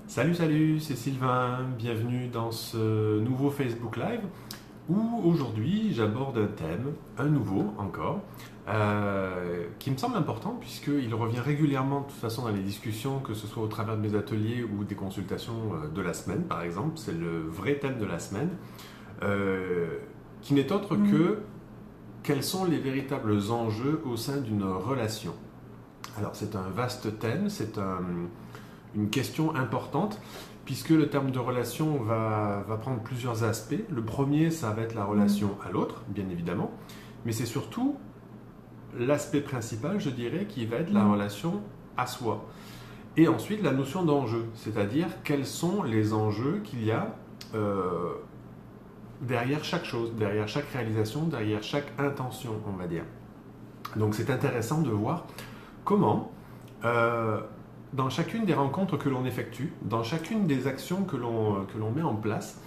Salut, salut, c'est Sylvain, bienvenue dans ce nouveau Facebook Live où aujourd'hui j'aborde un thème, un nouveau encore, qui me semble important puisqu'il revient régulièrement de toute façon dans les discussions, que ce soit au travers de mes ateliers ou des consultations de la semaine par exemple. C'est le vrai thème de la semaine, qui n'est autre que quels sont les véritables enjeux au sein d'une relation. Alors c'est un vaste thème, une question importante, puisque le terme de relation va prendre plusieurs aspects. Le premier, ça va être la relation à l'autre, bien évidemment, mais c'est surtout l'aspect principal, je dirais, qui va être la relation à soi. Et ensuite, la notion d'enjeu, c'est-à-dire quels sont les enjeux qu'il y a derrière chaque chose, derrière chaque réalisation, derrière chaque intention, on va dire. Donc c'est intéressant de voir comment dans chacune des rencontres que l'on effectue, dans chacune des actions que l'on met en place,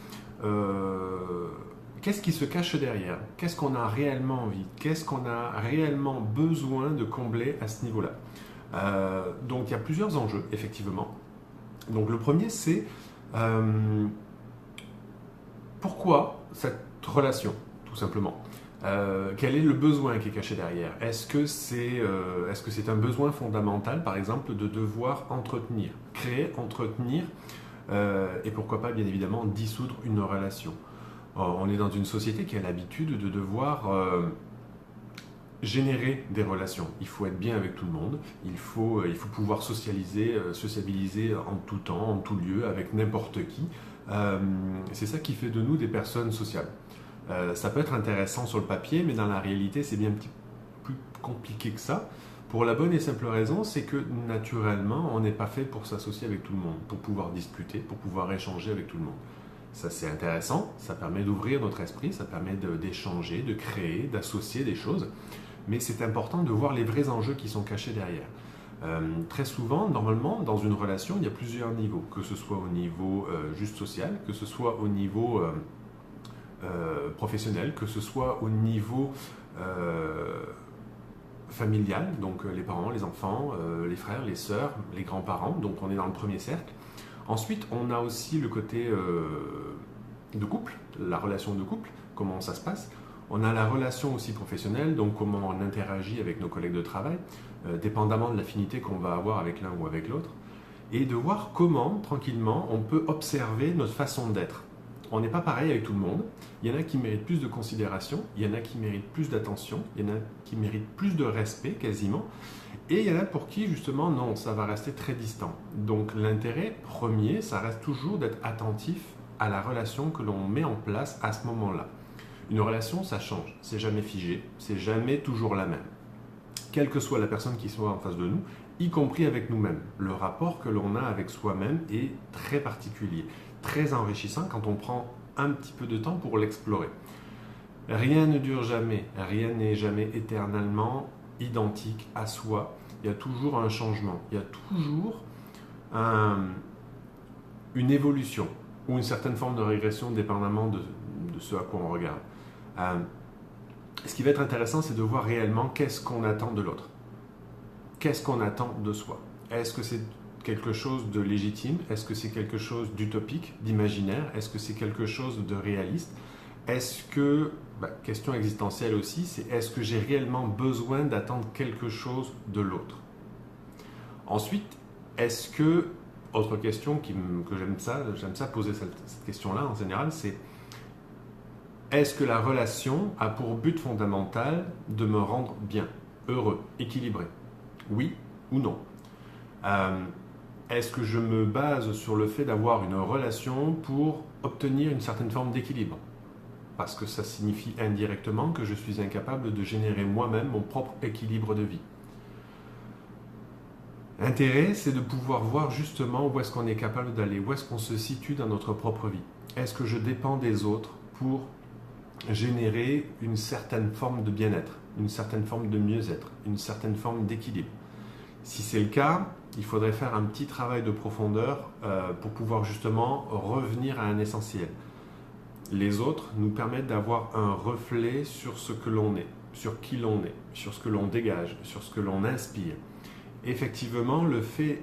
qu'est-ce qui se cache derrière? Qu'est-ce qu'on a réellement envie? Qu'est-ce qu'on a réellement besoin de combler à ce niveau-là? Donc il y a plusieurs enjeux, effectivement. Donc le premier, c'est pourquoi cette relation, tout simplement? Quel est le besoin qui est caché derrière? Est-ce que c'est un besoin fondamental, par exemple, de devoir entretenir, créer, entretenir, et pourquoi pas, bien évidemment, dissoudre une relation? On est dans une société qui a l'habitude de devoir générer des relations. Il faut être bien avec tout le monde, il faut pouvoir sociabiliser en tout temps, en tout lieu, avec n'importe qui. C'est ça qui fait de nous des personnes sociables. Ça peut être intéressant sur le papier, mais dans la réalité, c'est bien un petit peu plus compliqué que ça. Pour la bonne et simple raison, c'est que naturellement, on n'est pas fait pour s'associer avec tout le monde, pour pouvoir discuter, pour pouvoir échanger avec tout le monde. Ça, c'est intéressant, ça permet d'ouvrir notre esprit, ça permet d'échanger, de créer, d'associer des choses, mais c'est important de voir les vrais enjeux qui sont cachés derrière. Très souvent, normalement, dans une relation, il y a plusieurs niveaux, que ce soit au niveau juste social, que ce soit au niveau professionnel, que ce soit au niveau familial, donc les parents, les enfants, les frères, les sœurs, les grands-parents, donc on est dans le premier cercle. Ensuite, on a aussi le côté de couple, la relation de couple, comment ça se passe. On a la relation aussi professionnelle, donc comment on interagit avec nos collègues de travail, dépendamment de l'affinité qu'on va avoir avec l'un ou avec l'autre, et de voir comment, tranquillement, on peut observer notre façon d'être. On n'est pas pareil avec tout le monde. Il y en a qui méritent plus de considération, il y en a qui méritent plus d'attention, il y en a qui méritent plus de respect quasiment, et il y en a pour qui justement non, ça va rester très distant. Donc l'intérêt premier, ça reste toujours d'être attentif à la relation que l'on met en place à ce moment-là. Une relation, ça change, c'est jamais figé, c'est jamais toujours la même. Quelle que soit la personne qui soit en face de nous, y compris avec nous-mêmes. Le rapport que l'on a avec soi-même est très particulier, très enrichissant quand on prend un petit peu de temps pour l'explorer. Rien ne dure jamais, rien n'est jamais éternellement identique à soi. Il y a toujours un changement, il y a toujours une évolution ou une certaine forme de régression dépendamment de ce à quoi on regarde. Ce qui va être intéressant, c'est de voir réellement qu'est-ce qu'on attend de l'autre. Qu'est-ce qu'on attend de soi? Est-ce que c'est quelque chose de légitime? Est-ce que c'est quelque chose d'utopique, d'imaginaire? Est-ce que c'est quelque chose de réaliste? Est-ce que, question existentielle aussi, c'est est-ce que j'ai réellement besoin d'attendre quelque chose de l'autre? Ensuite, est-ce que, autre question que j'aime ça poser cette question-là en général, c'est est-ce que la relation a pour but fondamental de me rendre bien, heureux, équilibré? Oui ou non? Est-ce que je me base sur le fait d'avoir une relation pour obtenir une certaine forme d'équilibre? Parce que ça signifie indirectement que je suis incapable de générer moi-même mon propre équilibre de vie. L'intérêt, c'est de pouvoir voir justement où est-ce qu'on est capable d'aller, où est-ce qu'on se situe dans notre propre vie. Est-ce que je dépends des autres pour générer une certaine forme de bien-être, une certaine forme de mieux-être, une certaine forme d'équilibre? Si c'est le cas, il faudrait faire un petit travail de profondeur pour pouvoir justement revenir à un essentiel. Les autres nous permettent d'avoir un reflet sur ce que l'on est, sur qui l'on est, sur ce que l'on dégage, sur ce que l'on inspire. Effectivement, le fait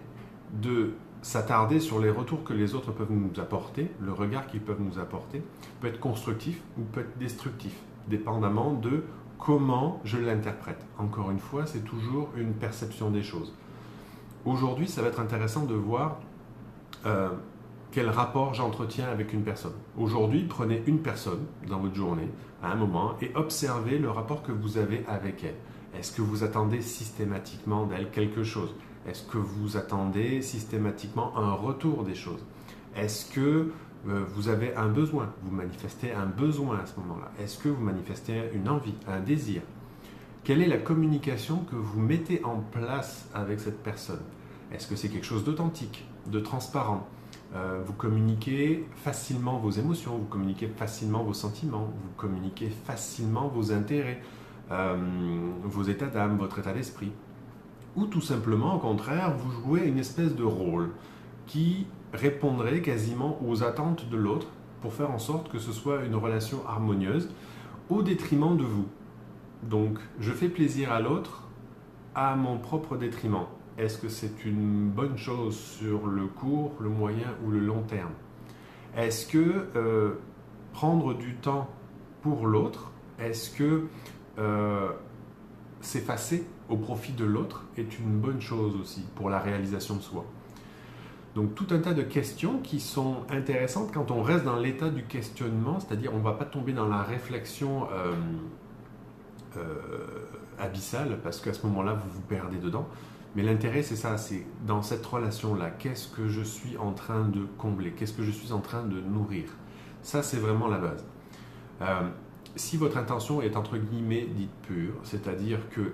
de s'attarder sur les retours que les autres peuvent nous apporter, le regard qu'ils peuvent nous apporter, peut être constructif ou peut être destructif, dépendamment de comment je l'interprète. Encore une fois, c'est toujours une perception des choses. Aujourd'hui, ça va être intéressant de voir quel rapport j'entretiens avec une personne. Aujourd'hui, prenez une personne dans votre journée, à un moment, et observez le rapport que vous avez avec elle. Est-ce que vous attendez systématiquement d'elle quelque chose? Est-ce que vous attendez systématiquement un retour des choses? Est-ce que vous avez un besoin? Vous manifestez un besoin à ce moment-là? Est-ce que vous manifestez une envie, un désir? Quelle est la communication que vous mettez en place avec cette personne? Est-ce que c'est quelque chose d'authentique, de transparent? Vous communiquez facilement vos émotions, vous communiquez facilement vos sentiments, vous communiquez facilement vos intérêts, vos états d'âme, votre état d'esprit. Ou tout simplement, au contraire, vous jouez une espèce de rôle qui répondrait quasiment aux attentes de l'autre pour faire en sorte que ce soit une relation harmonieuse au détriment de vous. Donc, je fais plaisir à l'autre à mon propre détriment. Est-ce que c'est une bonne chose sur le court, le moyen ou le long terme? Est-ce que prendre du temps pour l'autre, est-ce que s'effacer au profit de l'autre est une bonne chose aussi pour la réalisation de soi? Donc tout un tas de questions qui sont intéressantes quand on reste dans l'état du questionnement, c'est-à-dire on ne va pas tomber dans la réflexion abyssale parce qu'à ce moment-là vous vous perdez dedans. Mais l'intérêt c'est ça, c'est dans cette relation-là, qu'est-ce que je suis en train de combler, qu'est-ce que je suis en train de nourrir? Ça c'est vraiment la base. Si votre intention est entre guillemets dite pure, c'est-à-dire que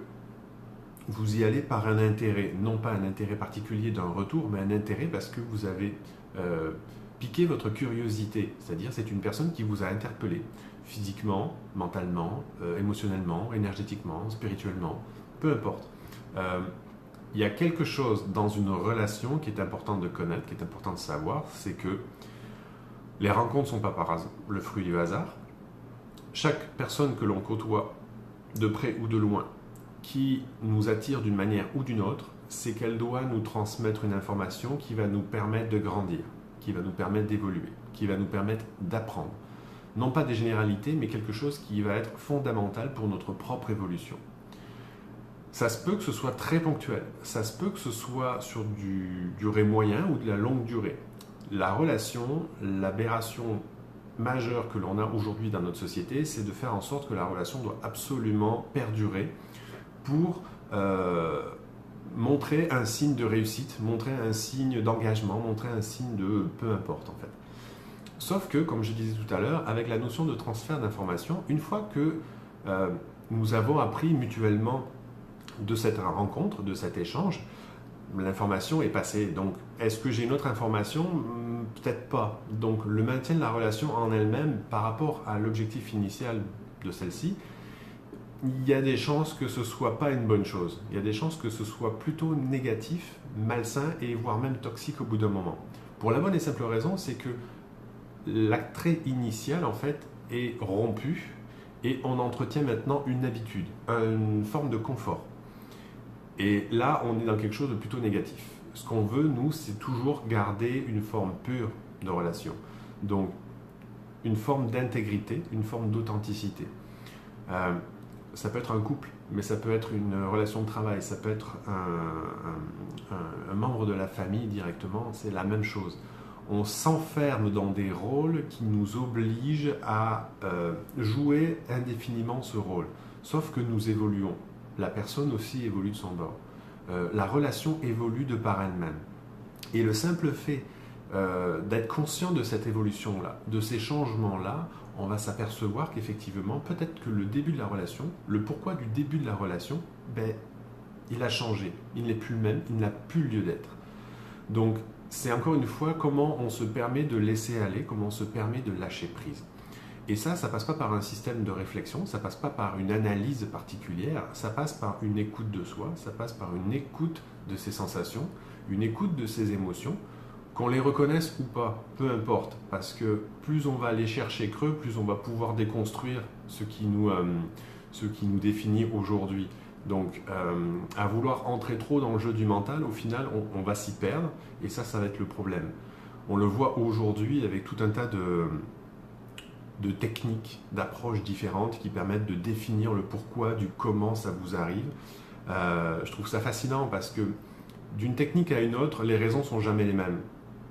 vous y allez par un intérêt, non pas un intérêt particulier d'un retour, mais un intérêt parce que vous avez piqué votre curiosité, c'est-à-dire c'est une personne qui vous a interpellé physiquement, mentalement, émotionnellement, énergétiquement, spirituellement, peu importe. Il y a quelque chose dans une relation qui est important de connaître, qui est important de savoir, c'est que les rencontres ne sont pas par hasard, le fruit du hasard. Chaque personne que l'on côtoie, de près ou de loin, qui nous attire d'une manière ou d'une autre, c'est qu'elle doit nous transmettre une information qui va nous permettre de grandir, qui va nous permettre d'évoluer, qui va nous permettre d'apprendre. Non pas des généralités, mais quelque chose qui va être fondamental pour notre propre évolution. Ça se peut que ce soit très ponctuel, ça se peut que ce soit sur du durée moyen ou de la longue durée. La relation, l'aberration majeure que l'on a aujourd'hui dans notre société, c'est de faire en sorte que la relation doit absolument perdurer pour montrer un signe de réussite, montrer un signe d'engagement, montrer un signe de peu importe en fait. Sauf que, comme je disais tout à l'heure, avec la notion de transfert d'informations, une fois que nous avons appris mutuellement de cette rencontre, de cet échange, l'information est passée. Donc, est-ce que j'ai une autre information? Peut-être pas. Donc, le maintien de la relation en elle-même par rapport à l'objectif initial de celle-ci, il y a des chances que ce ne soit pas une bonne chose. Il y a des chances que ce soit plutôt négatif, malsain et voire même toxique au bout d'un moment. Pour la bonne et simple raison, c'est que l'attrait initial, en fait, est rompu et on entretient maintenant une habitude, une forme de confort. Et là, on est dans quelque chose de plutôt négatif. Ce qu'on veut, nous, c'est toujours garder une forme pure de relation. Donc, une forme d'intégrité, une forme d'authenticité. Ça peut être un couple, mais ça peut être une relation de travail, ça peut être un membre de la famille directement, c'est la même chose. On s'enferme dans des rôles qui nous obligent à jouer indéfiniment ce rôle. Sauf que nous évoluons. La personne aussi évolue de son bord. La relation évolue de par elle-même. Et le simple fait d'être conscient de cette évolution-là, de ces changements-là, on va s'apercevoir qu'effectivement, peut-être que le début de la relation, le pourquoi du début de la relation, il a changé. Il n'est plus le même, il n'a plus lieu d'être. Donc, c'est encore une fois comment on se permet de laisser aller, comment on se permet de lâcher prise. Et ça passe pas par un système de réflexion, ça passe pas par une analyse particulière, ça passe par une écoute de soi, ça passe par une écoute de ses sensations, une écoute de ses émotions, qu'on les reconnaisse ou pas, peu importe, parce que plus on va aller chercher creux, plus on va pouvoir déconstruire ce qui nous définit aujourd'hui. Donc, à vouloir entrer trop dans le jeu du mental, au final, on va s'y perdre, et ça va être le problème. On le voit aujourd'hui avec tout un tas de techniques, d'approches différentes qui permettent de définir le pourquoi, du comment ça vous arrive. Je trouve ça fascinant parce que d'une technique à une autre, les raisons sont jamais les mêmes.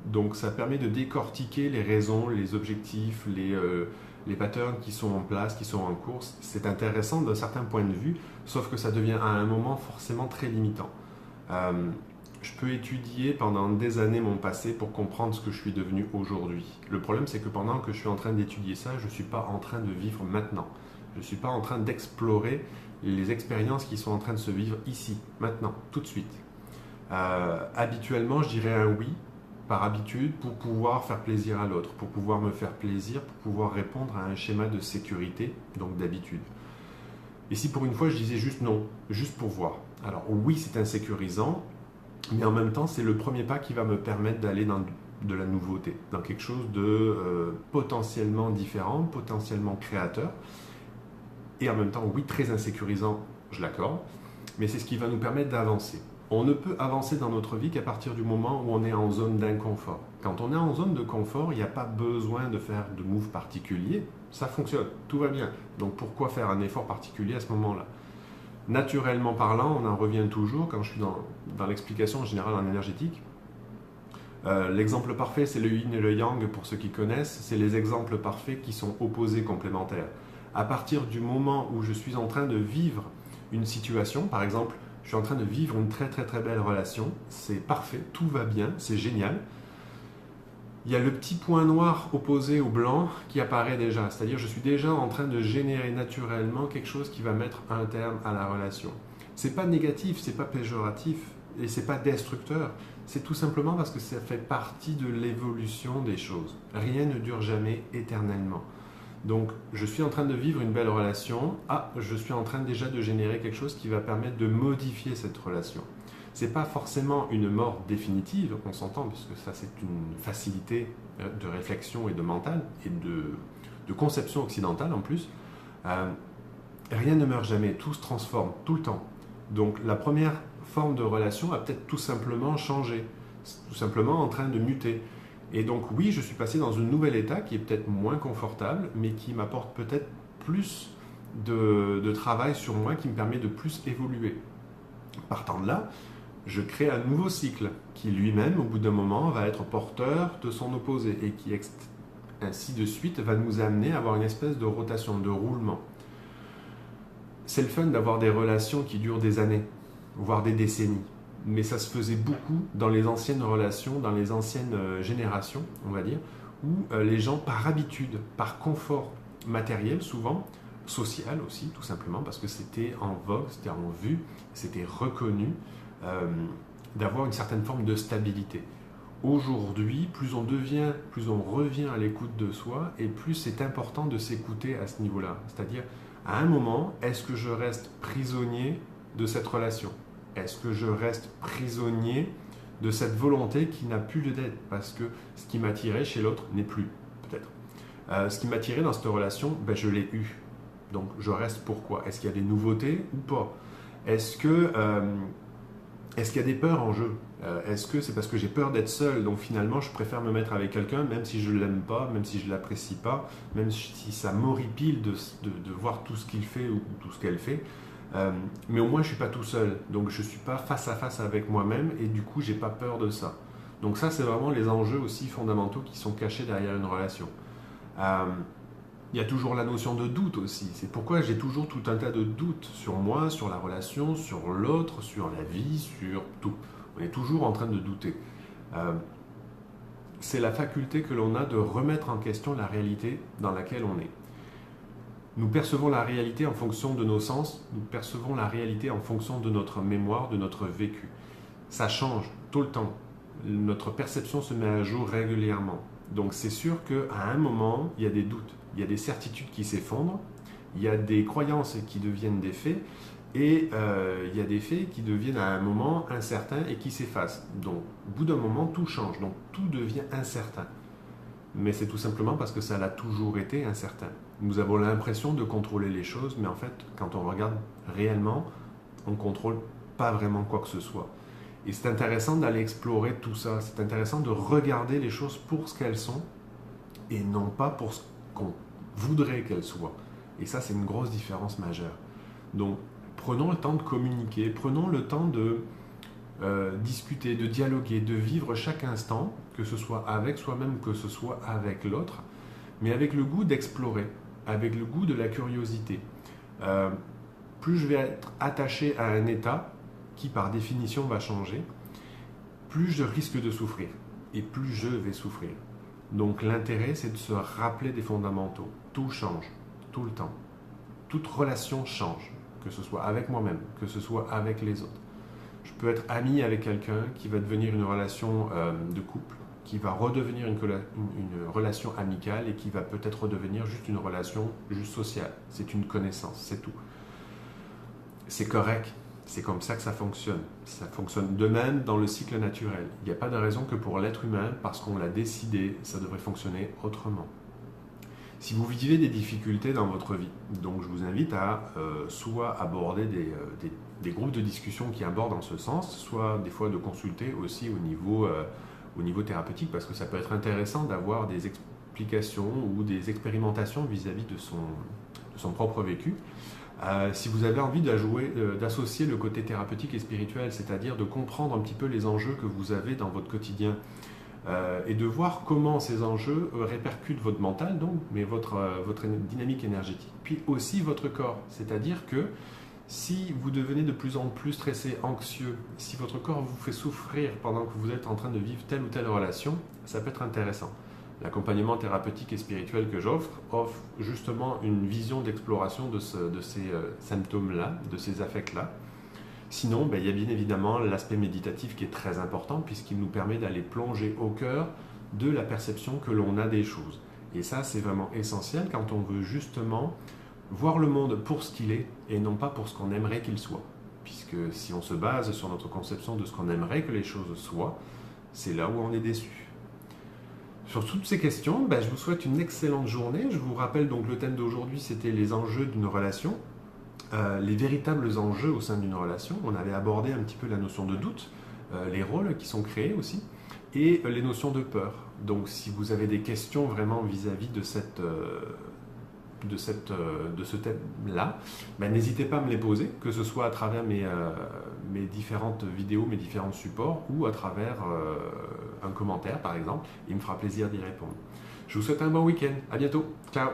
Donc ça permet de décortiquer les raisons, les objectifs, les patterns qui sont en place, qui sont en course. C'est intéressant d'un certain point de vue, sauf que ça devient à un moment forcément très limitant. Je peux étudier pendant des années mon passé pour comprendre ce que je suis devenu aujourd'hui. Le problème, c'est que pendant que je suis en train d'étudier ça, je ne suis pas en train de vivre maintenant. Je ne suis pas en train d'explorer les expériences qui sont en train de se vivre ici, maintenant, tout de suite. Habituellement, je dirais un oui, par habitude, pour pouvoir faire plaisir à l'autre, pour pouvoir me faire plaisir, pour pouvoir répondre à un schéma de sécurité, donc d'habitude. Et si pour une fois je disais juste non, juste pour voir. Alors oui, c'est insécurisant, mais en même temps, c'est le premier pas qui va me permettre d'aller dans de la nouveauté, dans quelque chose de potentiellement différent, potentiellement créateur. Et en même temps, oui, très insécurisant, je l'accorde, mais c'est ce qui va nous permettre d'avancer. On ne peut avancer dans notre vie qu'à partir du moment où on est en zone d'inconfort. Quand on est en zone de confort, il n'y a pas besoin de faire de move particulier. Ça fonctionne, tout va bien. Donc pourquoi faire un effort particulier à ce moment-là? Naturellement parlant, on en revient toujours, quand je suis dans l'explication générale en énergétique, l'exemple parfait, c'est le yin et le yang, pour ceux qui connaissent, c'est les exemples parfaits qui sont opposés complémentaires. À partir du moment où je suis en train de vivre une situation, par exemple, je suis en train de vivre une très très très belle relation, c'est parfait, tout va bien, c'est génial. Il y a le petit point noir opposé au blanc qui apparaît déjà, c'est-à-dire je suis déjà en train de générer naturellement quelque chose qui va mettre un terme à la relation. C'est pas négatif, c'est pas péjoratif et c'est pas destructeur, c'est tout simplement parce que ça fait partie de l'évolution des choses. Rien ne dure jamais éternellement. Donc, je suis en train de vivre une belle relation. Je suis en train déjà de générer quelque chose qui va permettre de modifier cette relation. Ce n'est pas forcément une mort définitive, on s'entend, puisque ça c'est une facilité de réflexion et de mental, et de conception occidentale en plus. Rien ne meurt jamais, tout se transforme, tout le temps. Donc, la première forme de relation a peut-être tout simplement changé, tout simplement en train de muter. Et donc oui, je suis passé dans un nouvel état qui est peut-être moins confortable, mais qui m'apporte peut-être plus de travail sur moi, qui me permet de plus évoluer. Partant de là, je crée un nouveau cycle qui lui-même, au bout d'un moment, va être porteur de son opposé et qui, ainsi de suite, va nous amener à avoir une espèce de rotation, de roulement. C'est le fun d'avoir des relations qui durent des années, voire des décennies. Mais ça se faisait beaucoup dans les anciennes relations, dans les anciennes générations, on va dire, où les gens, par habitude, par confort matériel souvent, social aussi, tout simplement, parce que c'était en vogue, c'était en vue, c'était reconnu, d'avoir une certaine forme de stabilité. Aujourd'hui, plus on revient à l'écoute de soi, et plus c'est important de s'écouter à ce niveau-là. C'est-à-dire, à un moment, est-ce que je reste prisonnier de cette relation ? Est-ce que je reste prisonnier de cette volonté qui n'a plus lieu d'être? Parce que ce qui m'attirait chez l'autre n'est plus, peut-être. Ce qui m'attirait dans cette relation, je l'ai eu. Donc je reste pourquoi? Est-ce qu'il y a des nouveautés ou pas? Est-ce qu'il y a des peurs en jeu? Est-ce que c'est parce que j'ai peur d'être seul? Donc finalement, je préfère me mettre avec quelqu'un, même si je ne l'aime pas, même si je ne l'apprécie pas, même si ça m'horripile de voir tout ce qu'il fait ou tout ce qu'elle fait. Mais au moins je ne suis pas tout seul, donc je ne suis pas face à face avec moi-même et du coup je n'ai pas peur de ça. Donc ça c'est vraiment les enjeux aussi fondamentaux qui sont cachés derrière une relation. Il y a toujours la notion de doute aussi, c'est pourquoi j'ai toujours tout un tas de doutes sur moi, sur la relation, sur l'autre, sur la vie, sur tout. On est toujours en train de douter. C'est la faculté que l'on a de remettre en question la réalité dans laquelle on est. Nous percevons la réalité en fonction de nos sens, nous percevons la réalité en fonction de notre mémoire, de notre vécu. Ça change tout le temps. Notre perception se met à jour régulièrement. Donc c'est sûr qu'à un moment, il y a des doutes, il y a des certitudes qui s'effondrent, il y a des croyances qui deviennent des faits, et il y a des faits qui deviennent à un moment incertains et qui s'effacent. Donc au bout d'un moment, tout change, donc tout devient incertain. Mais c'est tout simplement parce que ça l'a toujours été incertain. Nous avons l'impression de contrôler les choses, mais en fait, quand on regarde réellement, on ne contrôle pas vraiment quoi que ce soit. Et c'est intéressant d'aller explorer tout ça, c'est intéressant de regarder les choses pour ce qu'elles sont et non pas pour ce qu'on voudrait qu'elles soient. Et ça, c'est une grosse différence majeure. Donc, prenons le temps de communiquer, prenons le temps de discuter, de dialoguer, de vivre chaque instant, que ce soit avec soi-même, que ce soit avec l'autre, mais avec le goût d'explorer, avec le goût de la curiosité. Plus je vais être attaché à un état qui par définition va changer, plus je risque de souffrir et plus je vais souffrir. Donc l'intérêt, c'est de se rappeler des fondamentaux. Tout change, tout le temps. Toute relation change, que ce soit avec moi-même, que ce soit avec les autres. Je peux être ami avec quelqu'un qui va devenir une relation de couple, qui va redevenir une relation amicale et qui va peut-être redevenir juste une relation juste sociale. C'est une connaissance, c'est tout. C'est correct, c'est comme ça que ça fonctionne. Ça fonctionne de même dans le cycle naturel. Il n'y a pas de raison que pour l'être humain, parce qu'on l'a décidé, ça devrait fonctionner autrement. Si vous vivez des difficultés dans votre vie, donc je vous invite à soit aborder des groupes de discussion qui abordent en ce sens, soit des fois de consulter aussi au niveau thérapeutique, parce que ça peut être intéressant d'avoir des explications ou des expérimentations vis-à-vis de son propre vécu. Si vous avez envie d'associer le côté thérapeutique et spirituel, c'est-à-dire de comprendre un petit peu les enjeux que vous avez dans votre quotidien, et de voir comment ces enjeux répercutent votre mental, donc, mais votre dynamique énergétique, puis aussi votre corps. C'est-à-dire que si vous devenez de plus en plus stressé, anxieux, si votre corps vous fait souffrir pendant que vous êtes en train de vivre telle ou telle relation, ça peut être intéressant. L'accompagnement thérapeutique et spirituel que j'offre offre justement une vision d'exploration de ces symptômes-là, de ces affects-là. Sinon, il y a bien évidemment l'aspect méditatif qui est très important puisqu'il nous permet d'aller plonger au cœur de la perception que l'on a des choses. Et ça, c'est vraiment essentiel quand on veut justement voir le monde pour ce qu'il est et non pas pour ce qu'on aimerait qu'il soit. Puisque si on se base sur notre conception de ce qu'on aimerait que les choses soient, c'est là où on est déçu. Sur toutes ces questions, je vous souhaite une excellente journée. Je vous rappelle donc le thème d'aujourd'hui, c'était les enjeux d'une relation. Les véritables enjeux au sein d'une relation. On avait abordé un petit peu la notion de doute, les rôles qui sont créés aussi, et les notions de peur. Donc si vous avez des questions vraiment vis-à-vis de ce thème-là, n'hésitez pas à me les poser, que ce soit à travers mes différentes vidéos, mes différents supports, ou à travers un commentaire par exemple. Il me fera plaisir d'y répondre. Je vous souhaite un bon week-end. À bientôt. Ciao.